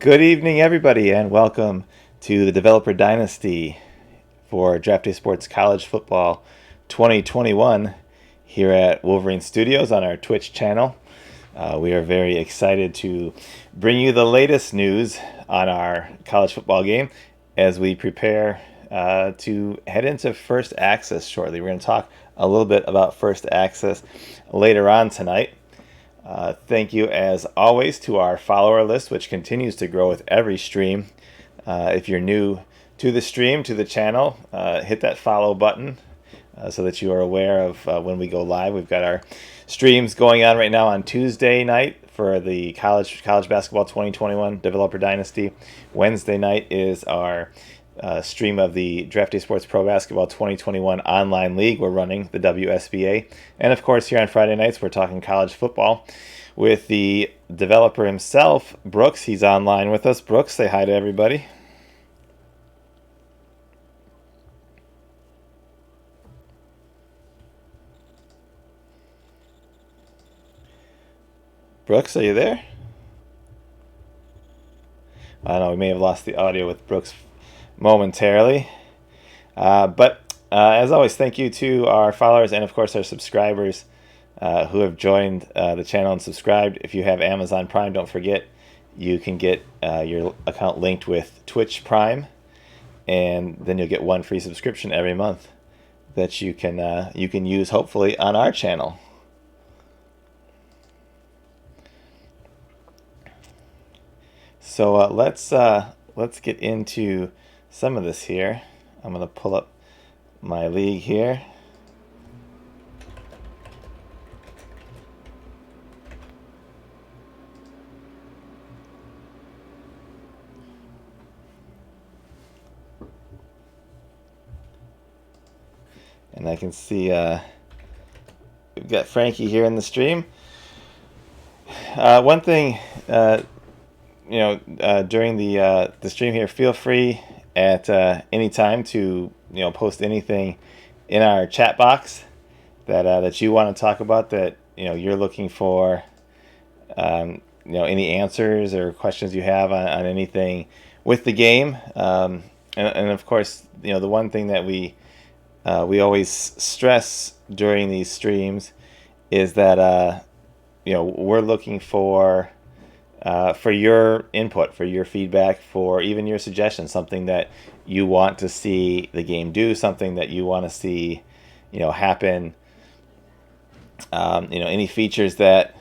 Good evening, everybody, and welcome to the Developer Dynasty for Draft Day Sports College Football 2021 here at Wolverine Studios on our Twitch channel. We are very excited to bring you the latest news on our college football game as we prepare to head into First Access shortly. We're going to talk a little bit about First Access later on tonight. Thank you, as always, to our follower list, which continues to grow with every stream. If you're new to the stream, to the channel, hit that follow button so that you are aware of when we go live. We've got our streams going on right now on Tuesday night for the college basketball 2021 Developer Dynasty. Wednesday night is our stream of the Draft Day Sports Pro Basketball 2021 online league we're running, the WSBA. And of course, here on Friday nights, we're talking college football with the developer himself, Brooks. He's online with us. Brooks, say hi to everybody. Brooks, are you there? I don't know, we may have lost the audio with Brooks momentarily. But as always, thank you to our followers and, of course, our subscribers who have joined the channel and subscribed. If you have Amazon Prime, don't forget you can get your account linked with Twitch Prime, and then you'll get one free subscription every month that you can use, hopefully, on our channel. So let's get into some of this here. I'm going to pull up my league here. And I can see we've got Frankie here in the stream. One thing, during the stream here, feel free at any time to post anything in our chat box that you want to talk about, that you're looking for any answers or questions you have on anything with the game, and of course the one thing that we always stress during these streams is that we're looking for your input, for your feedback, for even your suggestions, something that you want to see the game do, something that you want to see, happen. Any features that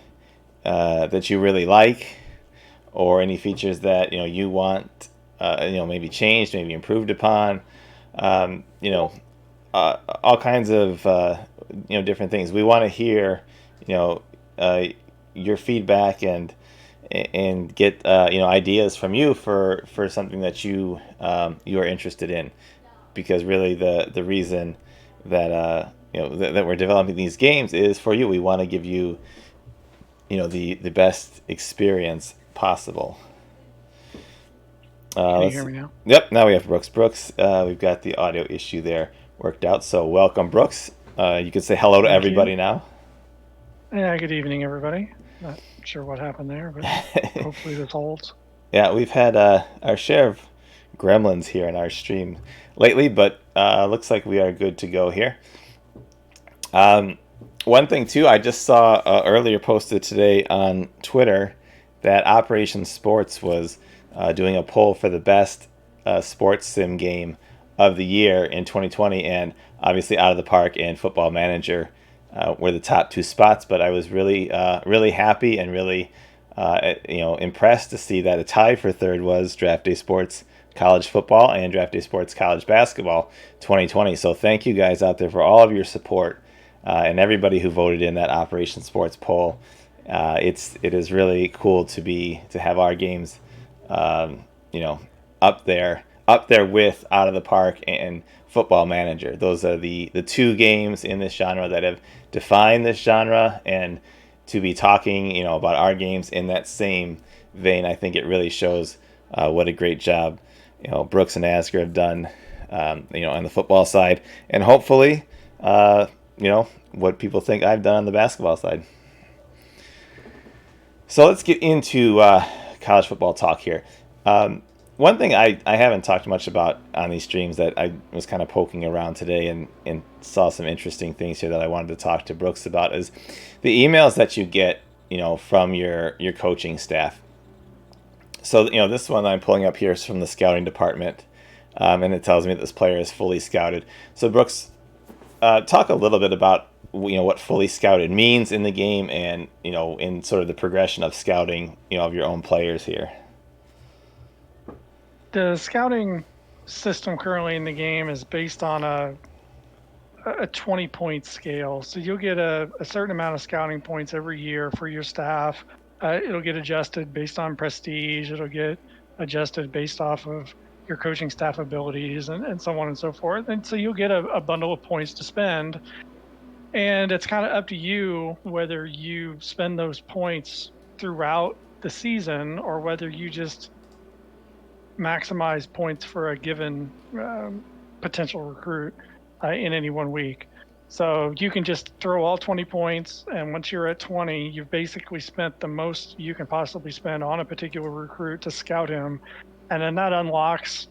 you really like, or any features that you want, maybe changed, maybe improved upon. All kinds of different things. We want to hear your feedback and get ideas from you for something that you are interested in, because really the reason that that we're developing these games is for you. We want to give you the best experience possible. Can you hear me now? Yep, now we have Brooks. We've got the audio issue there worked out, so welcome, Brooks. You could say hello to everybody now. Yeah, good evening, everybody. Not sure what happened there, but hopefully this holds. Yeah, we've had our share of gremlins here in our stream lately, but looks like we are good to go here. One thing, too, I just saw earlier posted today on Twitter that Operation Sports was doing a poll for the best sports sim game of the year in 2020, and obviously Out of the Park and Football Manager were the top two spots. But I was really happy and really impressed to see that a tie for third was Draft Day Sports College Football and Draft Day Sports College Basketball 2020. So thank you guys out there for all of your support and everybody who voted in that Operation Sports poll. It is really cool to have our games up there with Out of the Park and Football Manager. Those are the two games in this genre that have defined this genre, and to be talking about our games in that same vein, I think it really shows what a great job Brooks and Asger have done on the football side, and hopefully what people think I've done on the basketball side. So let's get into college football talk here. One thing I haven't talked much about on these streams that I was kind of poking around today and saw some interesting things here that I wanted to talk to Brooks about is the emails that you get, from your coaching staff. So, this one I'm pulling up here is from the scouting department, and it tells me that this player is fully scouted. So, Brooks, talk a little bit about what fully scouted means in the game, and in sort of the progression of scouting, of your own players here. The scouting system currently in the game is based on a 20-point scale. So you'll get a certain amount of scouting points every year for your staff. It'll get adjusted based on prestige. It'll get adjusted based off of your coaching staff abilities and so on and so forth. And so you'll get a bundle of points to spend. And it's kind of up to you whether you spend those points throughout the season or whether you just maximize points for a given potential recruit in any 1 week. So you can just throw all 20 points, and once you're at 20, you've basically spent the most you can possibly spend on a particular recruit to scout him, and then that unlocks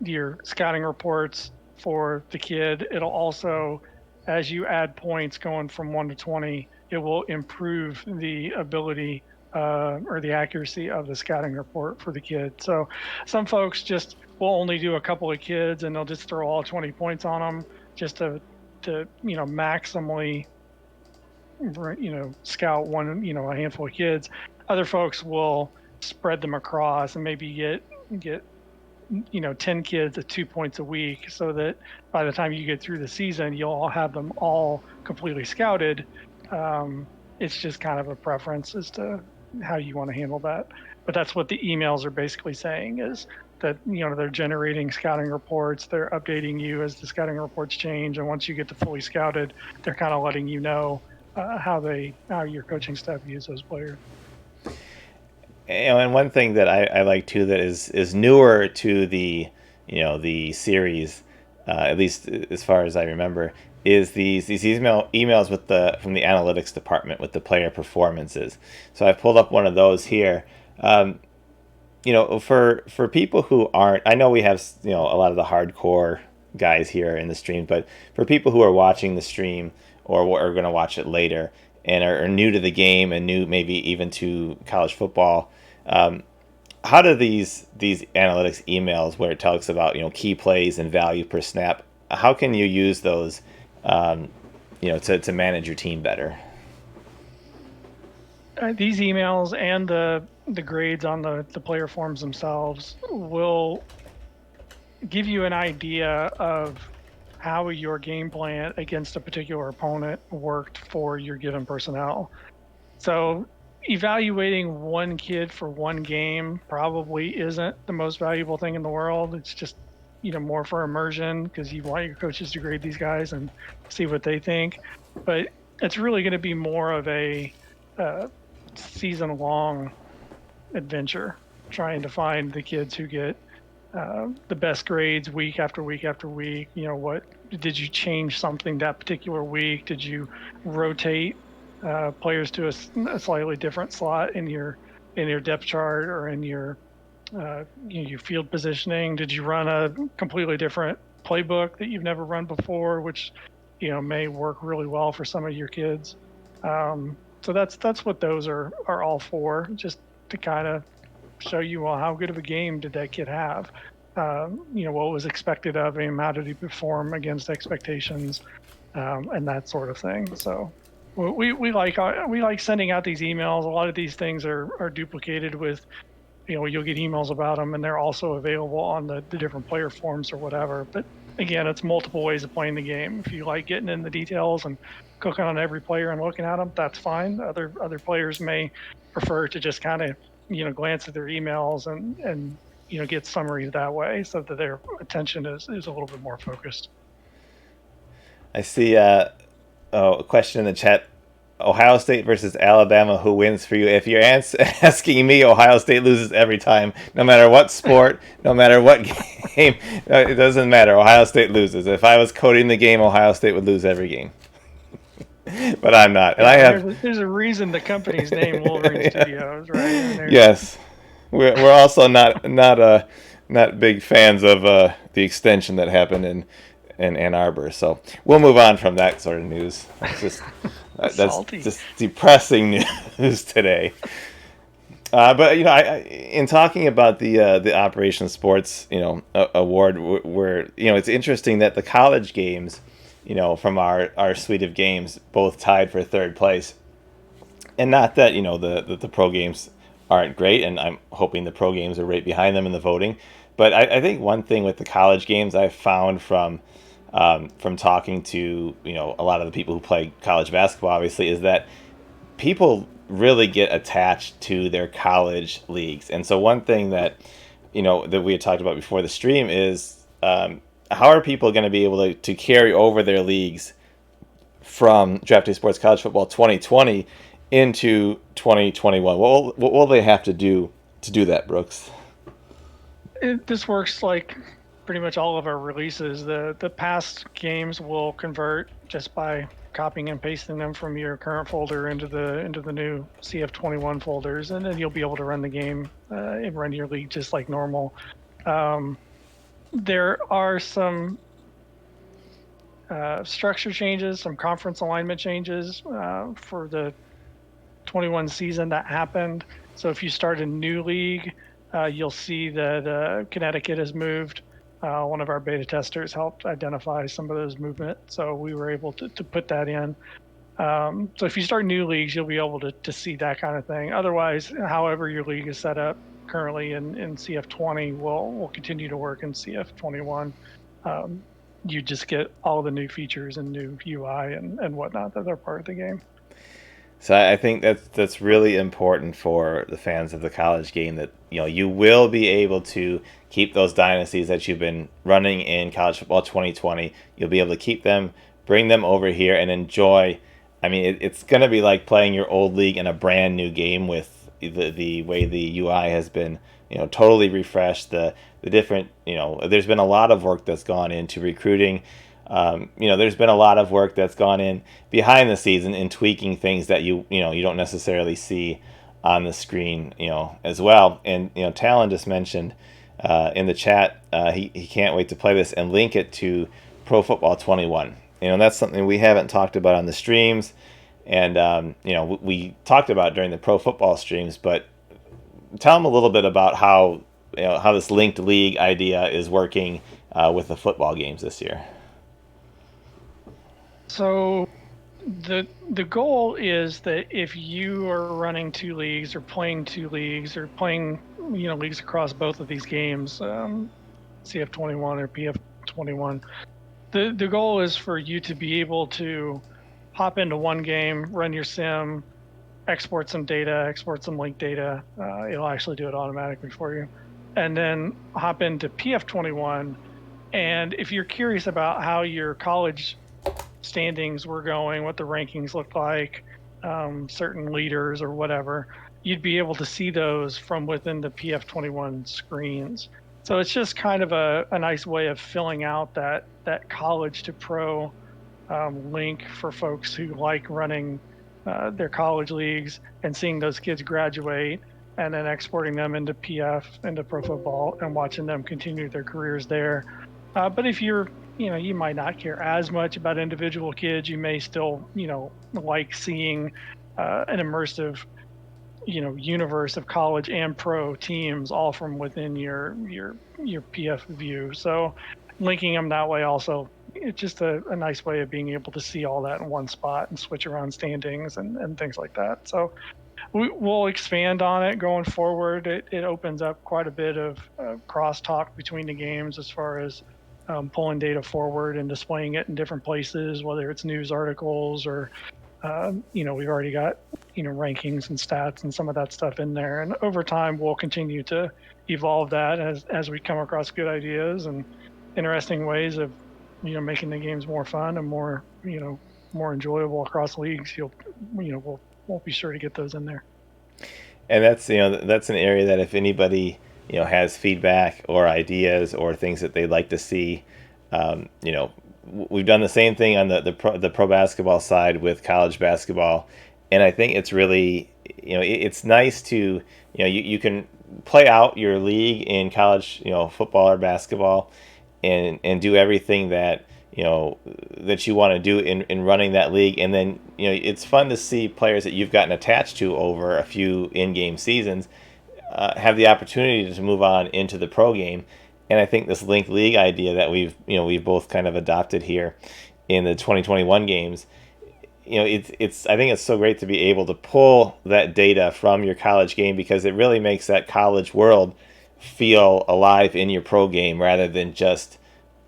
your scouting reports for the kid. It'll also, as you add points going from 1 to 20, it will improve the ability or the accuracy of the scouting report for the kid. So some folks just will only do a couple of kids and they'll just throw all 20 points on them just to maximally scout one, a handful of kids. Other folks will spread them across and maybe get 10 kids at 2 points a week, so that by the time you get through the season, you'll all have them all completely scouted. It's just kind of a preference as to how you want to handle that. But that's what the emails are basically saying, is that they're generating scouting reports, they're updating you as the scouting reports change, and once you get to fully scouted, they're kind of letting you know how your coaching staff views those players. And one thing that I like too that is newer to the the series, at least as far as I remember, is these emails from the analytics department with the player performances. So I've pulled up one of those here. For people who aren't, I know we have a lot of the hardcore guys here in the stream, but for people who are watching the stream or are going to watch it later and are new to the game and new maybe even to college football, how do these analytics emails where it talks about key plays and value per snap, how can you use those to manage your team better? These emails and the grades on the player forms themselves will give you an idea of how your game plan against a particular opponent worked for your given personnel. So evaluating one kid for one game probably isn't the most valuable thing in the world. It's just more for immersion, because you want your coaches to grade these guys and see what they think. But it's really going to be more of a season-long adventure, trying to find the kids who get the best grades week after week after week. What did you change something that particular week? Did you rotate players to a slightly different slot in your depth chart or in your your field positioning? Did you run a completely different playbook that you've never run before, which may work really well for some of your kids? So that's what those are all for, just to kind of show you, well, how good of a game did that kid have? What was expected of him? How did he perform against expectations? And that sort of thing. So we like sending out these emails. A lot of these things are duplicated with, you'll get emails about them, and they're also available on the different player forms or whatever. But again, it's multiple ways of playing the game. If you like getting in the details and cooking on every player and looking at them, that's fine. Other players may prefer to just kind of glance at their emails and get summaries that way, so that their attention is a little bit more focused. I see a question in the chat. Ohio State versus Alabama, who wins for you? If you're asking me, Ohio State loses every time, no matter what sport, no matter what game. It doesn't matter. Ohio State loses. If I was coding the game, Ohio State would lose every game. But I'm not. And there's a reason the company's name Wolverine Studios, right? Yes. we're also not big fans of the extension that happened in Ann Arbor. So we'll move on from that sort of news. It's just that's Salty. just depressing news today. But in talking about the Operation Sports award, where it's interesting that the college games, from our suite of games, both tied for third place, and not that the pro games aren't great, and I'm hoping the pro games are right behind them in the voting. But I think one thing with the college games I've found from talking to a lot of the people who play college basketball, obviously, is that people really get attached to their college leagues. And so one thing that that we had talked about before the stream is how are people going to be able to carry over their leagues from Draft Day Sports College Football 2020 into 2021? What will they have to do that, Brooks? This works like pretty much all of our releases. The past games will convert just by copying and pasting them from your current folder into the new CF21 folders, and then you'll be able to run the game and run your league just like normal. There are some structure changes, some conference alignment changes for the 21 season that happened. So if you start a new league, you'll see that Connecticut has moved. One of our beta testers helped identify some of those movements, so we were able to put that in. So if you start new leagues, you'll be able to see that kind of thing. Otherwise, however your league is set up currently in CF20 will continue to work in CF21. You just get all the new features and new UI and whatnot that are part of the game. So I think that's really important for the fans of the college game, that you will be able to keep those dynasties that you've been running in College Football 2020. You'll be able to keep them, bring them over here, and enjoy. I mean, it's going to be like playing your old league in a brand new game with the way the UI has been totally refreshed. The different there's been a lot of work that's gone into recruiting. There's been a lot of work that's gone in behind the scenes in tweaking things that you don't necessarily see on the screen, as well. And Talon just mentioned in the chat he can't wait to play this and link it to Pro Football 21. That's something we haven't talked about on the streams, and we talked about during the Pro Football streams. But tell them a little bit about how this linked league idea is working with the football games this year. So the goal is that if you are running two leagues or playing two leagues or playing leagues across both of these games, CF21 or PF21, the goal is for you to be able to hop into one game, run your sim, export some data, export some link data. It'll actually do it automatically for you, and then hop into PF21. And if you're curious about how your college standings were going, what the rankings looked like, certain leaders or whatever, you'd be able to see those from within the PF21 screens. So it's just kind of a nice way of filling out that college to pro link for folks who like running their college leagues and seeing those kids graduate and then exporting them into PF, into Pro Football, and watching them continue their careers there. But if you're you might not care as much about individual kids. You may still, like seeing an immersive, universe of college and pro teams all from within your PF view. So linking them that way also, it's just a nice way of being able to see all that in one spot and switch around standings and things like that. So we'll expand on it going forward. It opens up quite a bit of crosstalk between the games as far as pulling data forward and displaying it in different places, whether it's news articles or, we've already got, rankings and stats and some of that stuff in there. And over time, we'll continue to evolve that as we come across good ideas and interesting ways of, making the games more fun and more, more enjoyable across leagues. We'll be sure to get those in there. And that's an area that if anybody has feedback or ideas or things that they'd like to see, we've done the same thing on the pro basketball side with college basketball, and I think it's really it's nice to you can play out your league in college, football or basketball, and do everything that that you want to do in running that league. And then it's fun to see players that you've gotten attached to over a few in-game seasons have the opportunity to move on into the pro game. And I think this linked league idea that we've both kind of adopted here in the 2021 games, it's I think it's so great to be able to pull that data from your college game, because it really makes that college world feel alive in your pro game, rather than just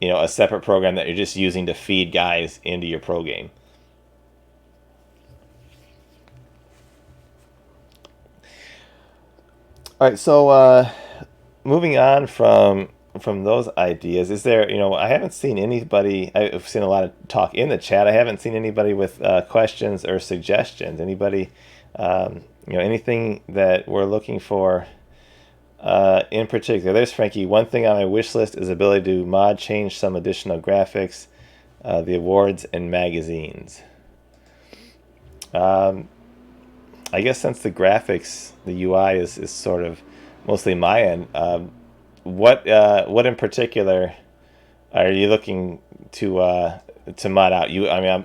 a separate program that you're just using to feed guys into your pro game. All right, so moving on from those ideas, is there, I haven't seen anybody, I've seen a lot of talk in the chat. I haven't seen anybody with questions or suggestions. Anybody, anything that we're looking for in particular? There's Frankie. One thing on my wish list is ability to mod change some additional graphics, the awards and magazines. I guess since the graphics, the UI is sort of mostly my end, what in particular are you looking to mod out?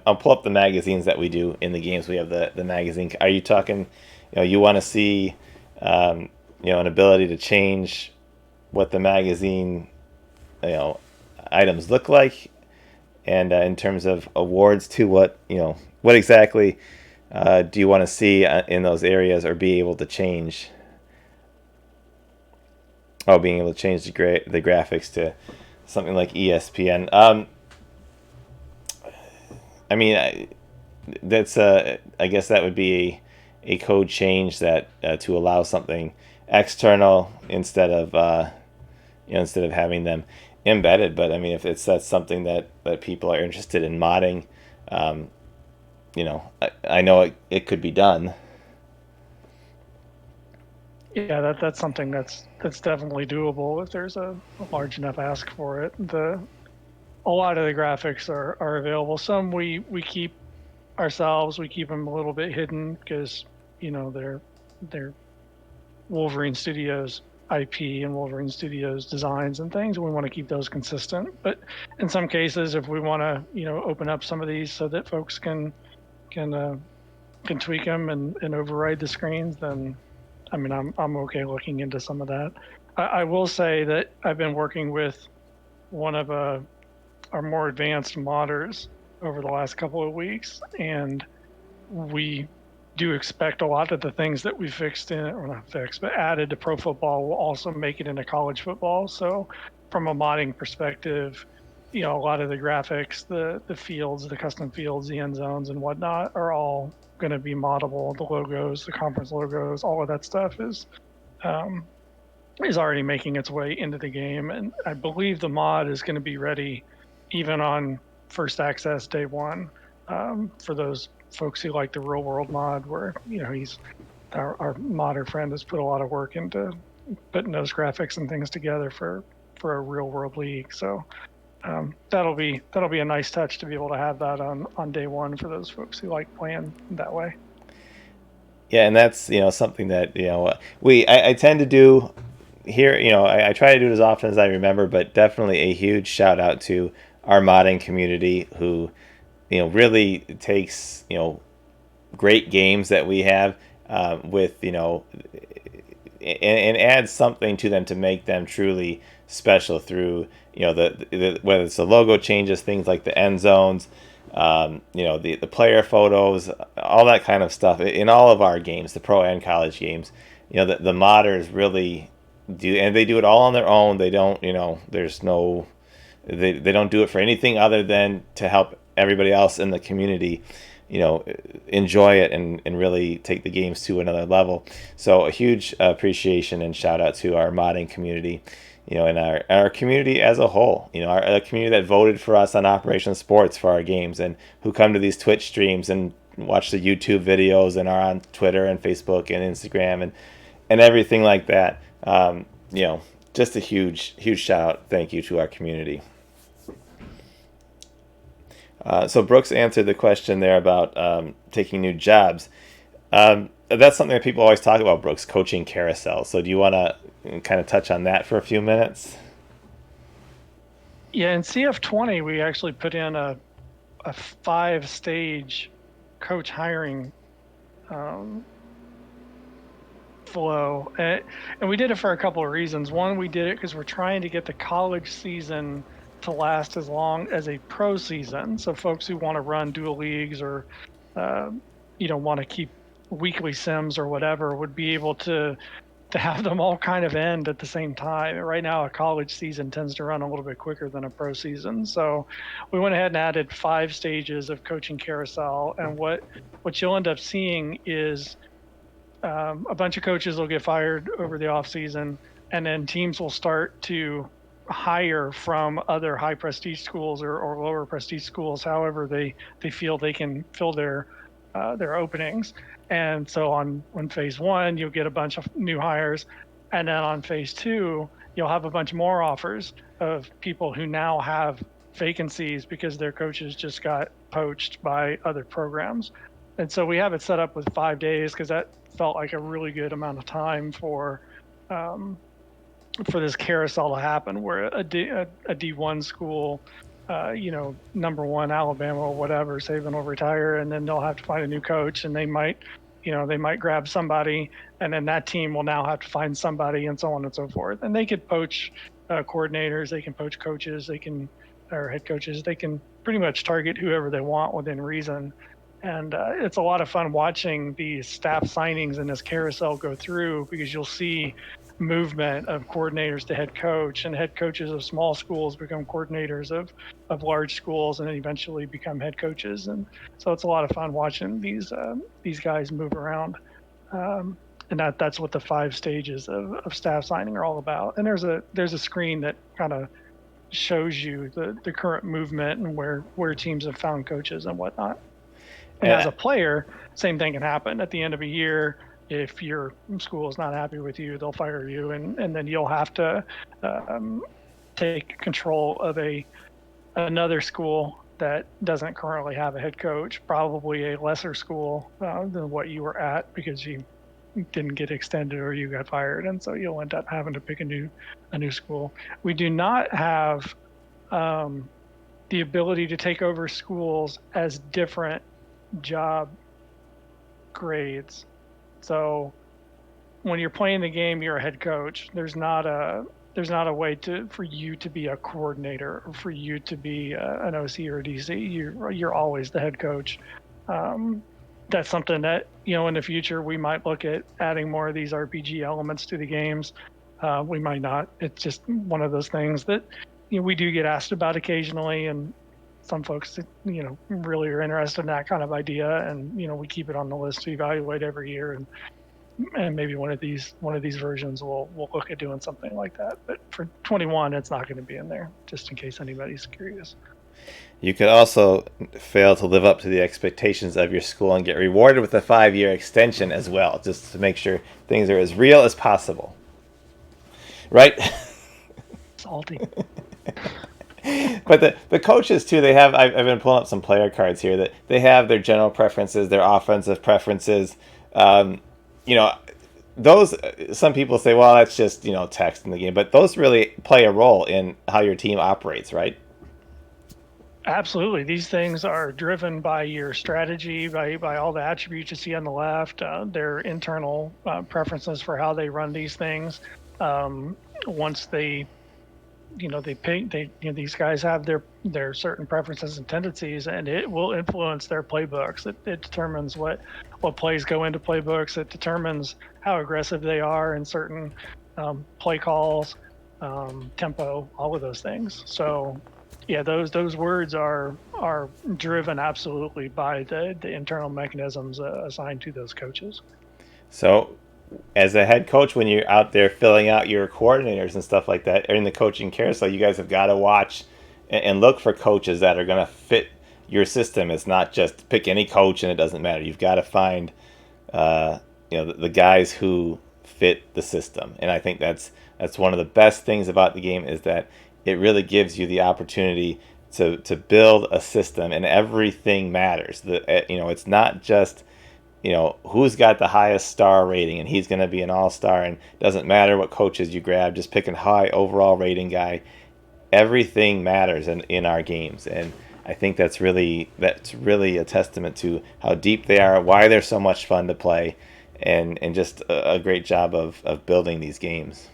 I'll pull up the magazines that we do in the games. We have the magazine. Are you talking, you want to see, an ability to change what the magazine, items look like, and in terms of awards to what exactly do you want to see in those areas, or be able to change? Oh, being able to change the graphics to something like ESPN. That's I guess that would be a code change that to allow something external instead of having them embedded. But if that's something that people are interested in modding, I know it could be done. Yeah, that's something that's definitely doable if there's a large enough ask for it. A lot of the graphics are available. Some we keep ourselves. We keep them a little bit hidden because they're Wolverine Studios IP and Wolverine Studios designs and things. We want to keep those consistent. But in some cases, if we want to open up some of these so that folks can tweak them and override the screens, then I'm okay looking into some of that. I will say that I've been working with one of our more advanced modders over the last couple of weeks, and we do expect a lot of the things that we fixed or not fixed, but added to pro football will also make it into college football. So from a modding perspective, a lot of the graphics, the fields, the custom fields, the end zones and whatnot are all going to be moddable. The logos, the conference logos, all of that stuff is already making its way into the game. And I believe the mod is going to be ready even on first access day one, for those folks who like the real world mod, where he's our modder friend has put a lot of work into putting those graphics and things together for a real world league. So that'll be a nice touch to be able to have that on day one for those folks who like playing that way. Yeah, and that's something that I tend to do here. I try to do it as often as I remember, but definitely a huge shout out to our modding community, who really takes great games that we have with and adds something to them to make them truly special through the whether it's the logo changes, things like the end zones, the player photos, all that kind of stuff in all of our games, the pro and college games. The modders really do, and they do it all on their own. They don't there's no they don't do it for anything other than to help everybody else in the community enjoy it and really take the games to another level. So a huge appreciation and shout out to our modding community, and our community as a whole, our community that voted for us on Operation Sports for our games, and who come to these Twitch streams and watch the YouTube videos and are on Twitter and Facebook and Instagram and everything like that. Just a huge shout out, thank you to our community. So Brooks answered the question there about taking new jobs. that's something that people always talk about, Brooks, coaching carousel. So do you want to kind of touch on that for a few minutes? Yeah, in CF20, we actually put in a 5-stage coach hiring flow. And we did it for a couple of reasons. One, we did it because we're trying to get the college season to last as long as a pro season. So folks who want to run dual leagues or, uh, want to keep weekly sims or whatever would be able to have them all kind of end at the same time. Right now, a college season tends to run a little bit quicker than a pro season. So we went ahead and added 5 stages of coaching carousel. And what you'll end up seeing is a bunch of coaches will get fired over the off season, and then teams will start to hire from other high prestige schools or lower prestige schools, however they feel they can fill their openings. And so on phase 1, you'll get a bunch of new hires, and then on phase 2, you'll have a bunch more offers of people who now have vacancies because their coaches just got poached by other programs. And so we have it set up with 5 days because that felt like a really good amount of time um, for this carousel to happen, where a D1 school, number one Alabama or whatever, Saban will retire, and then they'll have to find a new coach, and they might grab somebody, and then that team will now have to find somebody, and so on and so forth. And they could poach coordinators, they can poach coaches, or head coaches, they can pretty much target whoever they want within reason. And it's a lot of fun watching the staff signings in this carousel go through, because you'll see movement of coordinators to head coach, and head coaches of small schools become coordinators of large schools, and then eventually become head coaches. And so it's a lot of fun watching these guys move around. And that's what the 5 stages of staff signing are all about. And there's a screen that kind of shows you the current movement and where teams have found coaches and whatnot. And as a player, same thing can happen at the end of a year. If your school is not happy with you, they'll fire you, and then you'll have to take control of another school that doesn't currently have a head coach, probably a lesser school than what you were at, because you didn't get extended or you got fired, and so you'll end up having to pick a new school. We do not have the ability to take over schools as different job grades. So when you're playing the game, you're a head coach. There's not a way for you to be a coordinator, or for you to be an OC or a DC. You're always the head coach. That's something that, in the future we might look at adding more of these RPG elements to the games. We might not. It's just one of those things that we do get asked about occasionally, and some folks really are interested in that kind of idea, and we keep it on the list to evaluate every year, and maybe one of these versions we'll look at doing something like that. But for 21, it's not going to be in there, just in case anybody's curious. You could also fail to live up to the expectations of your school and get rewarded with a 5-year extension as well, just to make sure things are as real as possible, right? Salty. But the coaches too, they have, I've been pulling up some player cards here, that they have their general preferences, their offensive preferences. Those, some people say, well, that's just text in the game, but those really play a role in how your team operates, right? Absolutely. These things are driven by your strategy, by all the attributes you see on the left, their internal preferences for how they run these things. Once they these guys have their certain preferences and tendencies, and it will influence their playbooks. It determines what plays go into playbooks. It determines how aggressive they are in certain play calls, tempo, all of those things. So yeah, those words are driven absolutely by the internal mechanisms assigned to those coaches. So as a head coach, when you're out there filling out your coordinators and stuff like that, or in the coaching carousel, you guys have got to watch and look for coaches that are going to fit your system. It's not just pick any coach and it doesn't matter. You've got to find the guys who fit the system. And I think that's one of the best things about the game, is that it really gives you the opportunity to build a system, and everything matters. It's not just who's got the highest star rating, and he's going to be an all-star, and it doesn't matter what coaches you grab, just pick a high overall rating guy. Everything matters in our games, and I think that's really a testament to how deep they are, why they're so much fun to play, and just a great job of building these games.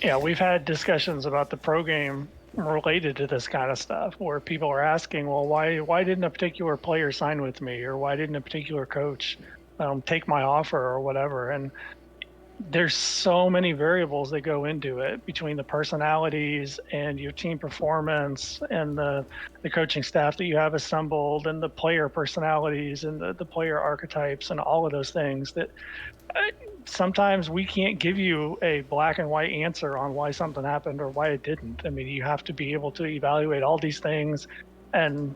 Yeah, we've had discussions about the pro game related to this kind of stuff, where people are asking, well, why didn't a particular player sign with me, or why didn't a particular coach take my offer, or whatever. And there's so many variables that go into it, between the personalities and your team performance and the coaching staff that you have assembled, and the player personalities and the player archetypes and all of those things, that sometimes we can't give you a black and white answer on why something happened or why it didn't. I mean, you have to be able to evaluate all these things, and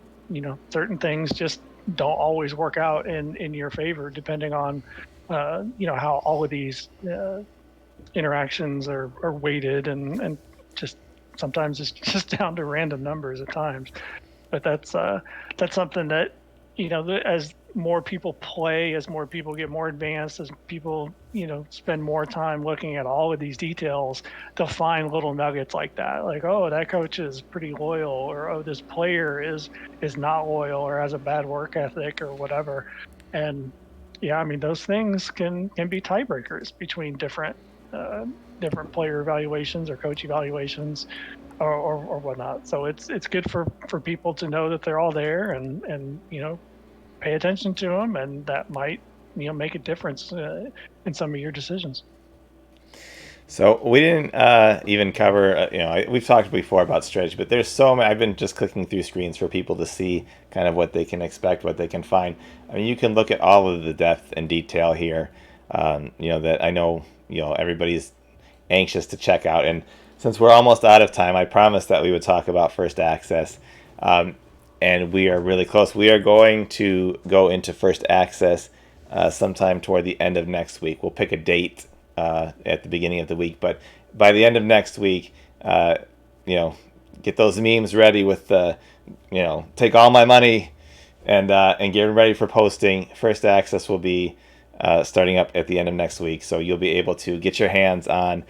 certain things just don't always work out in your favor, depending on how all of these interactions are weighted, and just sometimes it's just down to random numbers at times. But that's something that as more people play, as more people get more advanced, as people spend more time looking at all of these details, they'll find little nuggets like that, like, oh, that coach is pretty loyal, or oh, this player is not loyal, or has a bad work ethic, or whatever. And yeah, I mean, those things can be tiebreakers between different player evaluations or coach evaluations, or whatnot. So it's good for people to know that they're all there, and pay attention to them, and that might make a difference in some of your decisions. So we didn't even cover, we've talked before about strategy, but there's so many. I've been just clicking through screens for people to see kind of what they can expect, what they can find. I mean, you can look at all of the depth and detail here, that I know, everybody's anxious to check out. And since we're almost out of time, I promised that we would talk about First Access. And we are really close. We are going to go into First Access sometime toward the end of next week. We'll pick a date at the beginning of the week, but by the end of next week, get those memes ready with take all my money, and get ready for posting. First Access will be starting up at the end of next week, so you'll be able to get your hands on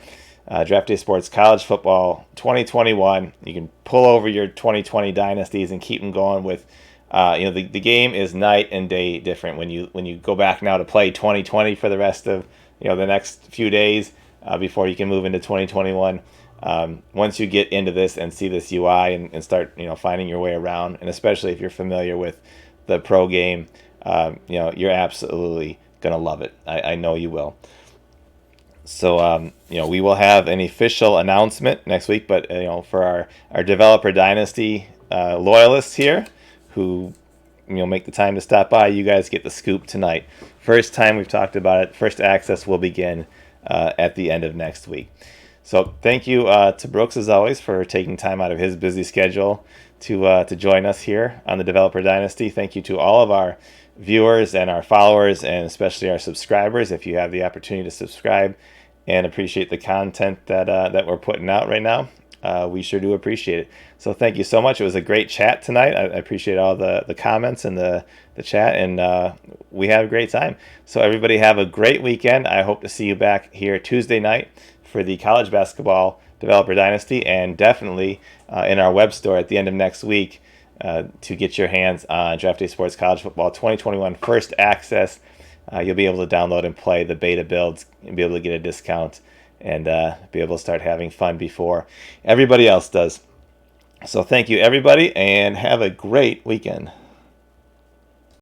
Draft Day Sports College Football 2021. You can pull over your 2020 dynasties and keep them going with, the game is night and day different when you go back now to play 2020 for the rest of the next few days before you can move into 2021. Once you get into this and see this UI and start finding your way around, and especially if you're familiar with the pro game, you're absolutely gonna love it. I know you will. So, we will have an official announcement next week, but, for our Developer Dynasty loyalists here who, make the time to stop by, you guys get the scoop tonight. First time we've talked about it. First Access will begin at the end of next week. So thank you to Brooks, as always, for taking time out of his busy schedule to join us here on the Developer Dynasty. Thank you to all of our viewers and our followers, and especially our subscribers. If you have the opportunity to subscribe and appreciate the content that we're putting out right now, we sure do appreciate it. So thank you so much. It was a great chat tonight. I appreciate all the comments and the chat, and we had a great time. So everybody have a great weekend. I hope to see you back here Tuesday night for the College Basketball Developer Dynasty, and definitely in our web store at the end of next week to get your hands on Draft Day Sports College Football 2021 First Access. You'll be able to download and play the beta builds and be able to get a discount, and be able to start having fun before everybody else does. So thank you, everybody, and have a great weekend.